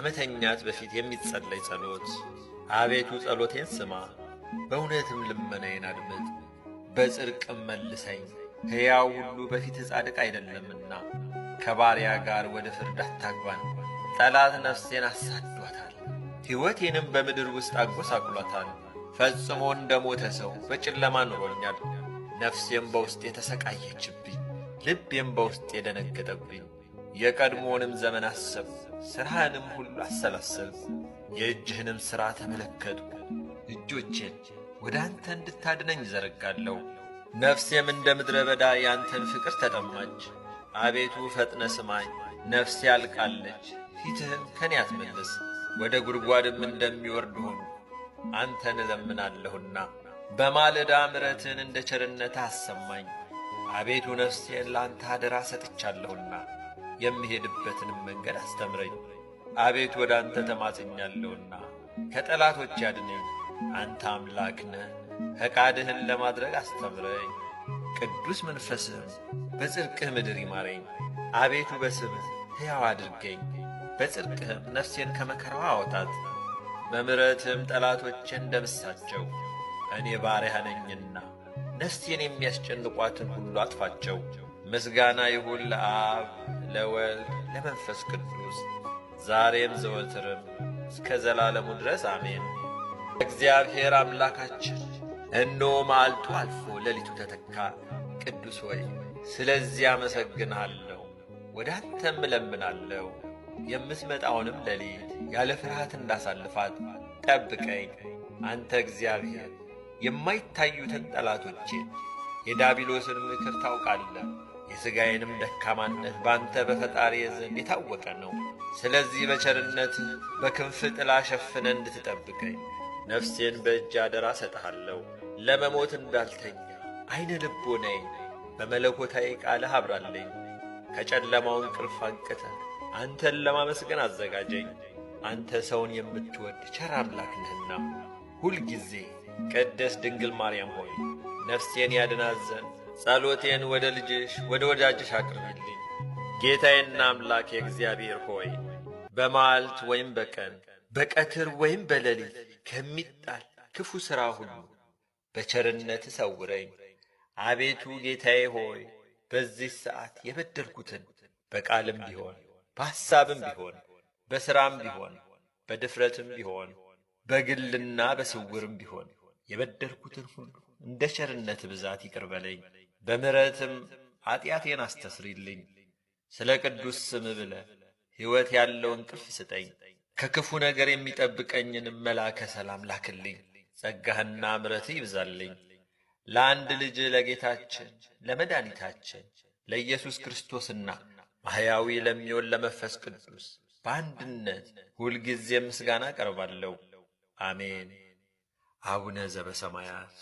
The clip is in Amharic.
ከመተኛት በፊት የሚጸለይ ጸሎት። አቤቱ ጸሎቴን ስማ፣ በእውነትም ልመናዬን አድምጥ። በጽድቅም መልሰኝ፣ ሕያው ሁሉ በፊትህ ጻድቅ አይደለምና። ከባሪያ ጋር ወደ ፍርድ አታግባን። ጠላት ነፍሴን አሳዷታል፣ ሕይወቴንም በምድር ውስጥ አጐሳቁሏታል። ፈጽሞ እንደ ሞተ ሰው በጨለማ ኑሮኛል። ነፍሴም በውስጤ ተሰቃየችብኝ፣ ልቤም በውስጤ ደነገጠብኝ። የቀድሞውንም ዘመን አሰብሁ፣ ሥራህንም ሁሉ አሰላሰልሁ። የእጅህንም ሥራ ተመለከትሁ። እጆቼን ወደ አንተ እንድታድነኝ ዘረጋለሁ። ነፍሴም እንደ ምድረ በዳ ያንተን ፍቅር ተጠማች። አቤቱ ፈጥነ ስማኝ፣ ነፍሴ አልቃለች። ፊትህን ከኔ አትመልስ፣ ወደ ጉድጓድም እንደሚወርድ ሆኑ። አንተን እለምናለሁና በማለዳ ምሕረትህን እንደ ቸርነትህ አሰማኝ። አቤቱ ነፍሴን ለአንተ አደራ ሰጥቻለሁና የምሄድበትንም መንገድ አስተምረኝ። አቤቱ ወደ አንተ ተማጽኛለሁና ከጠላቶች ያድነኝ። አንተ አምላክ ነህ፣ ፈቃድህን ለማድረግ አስተምረኝ። ቅዱስ መንፈስህም በጽድቅህ ምድር ይማረኝ። አቤቱ በስምህ ሕያው አድርገኝ፣ በጽድቅህም ነፍሴን ከመከራዋ አውጣት። በምሕረትህም ጠላቶቼን ደምሳቸው። እኔ ባሪያህ ነኝና ነፍሴን የሚያስጨንቋትን ሁሉ አጥፋቸው። ምስጋና ይሁን ለአብ ለወልድ ለመንፈስ ቅዱስ ዛሬም ዘወትርም እስከ ዘላለሙ ድረስ አሜን። እግዚአብሔር አምላካችን እነሆ መዓልቱ አልፎ ሌሊቱ ተተካ። ቅዱስ ሆይ ስለዚህ አመሰግንሃለሁ፣ ወደ አንተም እለምናለሁ። የምትመጣውንም ሌሊት ያለ ፍርሃት እንዳሳልፋት ጠብቀኝ። አንተ እግዚአብሔር የማይታዩትን ጠላቶቼን የዳቢሎስን ምክር ታውቃለህ። የሥጋዬንም ደካማነት በአንተ በፈጣሪዬ ዘንድ የታወቀ ነው። ስለዚህ በቸርነትህ በክንፍ ጥላ ሸፍነ እንድትጠብቀኝ ነፍሴን በእጅ አደራ ሰጥሃለሁ። ለመሞት እንዳልተኛ ዐይነ ልቦናዬን በመለኮታዊ ቃልህ አብራለኝ። ከጨለማው እንቅልፍ አንቅተህ አንተን ለማመስገን አዘጋጀኝ። አንተ ሰውን የምትወድ ቸር አምላክ ነህና ሁልጊዜ ቅድስት ድንግል ማርያም ሆይ ነፍሴን ያድናት ዘንድ ጸሎቴን ወደ ልጅሽ ወደ ወዳጅሽ አቅርቢልኝ። ጌታዬና አምላኬ እግዚአብሔር ሆይ በመዓልት ወይም በቀን በቀትር ወይም በሌሊት ከሚጣል ክፉ ሥራ ሁሉ በቸርነት ሰውረኝ። አቤቱ ጌታዬ ሆይ በዚህ ሰዓት የበደልኩትን በቃልም ቢሆን በሐሳብም ቢሆን በሥራም ቢሆን በድፍረትም ቢሆን በግልና በስውርም ቢሆን የበደልኩትን ሁሉ እንደ ቸርነት ብዛት ይቅር በለኝ። በምሕረትም ኀጢአቴን አስተስሪልኝ። ስለ ቅዱስ ስምህ ብለህ ሕይወት ያለው እንቅልፍ ስጠኝ። ከክፉ ነገር የሚጠብቀኝንም መልአከ ሰላም ላክልኝ። ጸጋህና ምሕረትህ ይብዛልኝ። ለአንድ ልጅ ለጌታችን ለመድኃኒታችን ለኢየሱስ ክርስቶስና ማሕያዊ ለሚሆን ለመንፈስ ቅዱስ በአንድነት ሁልጊዜ ምስጋና ቀርባለሁ። አሜን። አቡነ ዘበሰማያት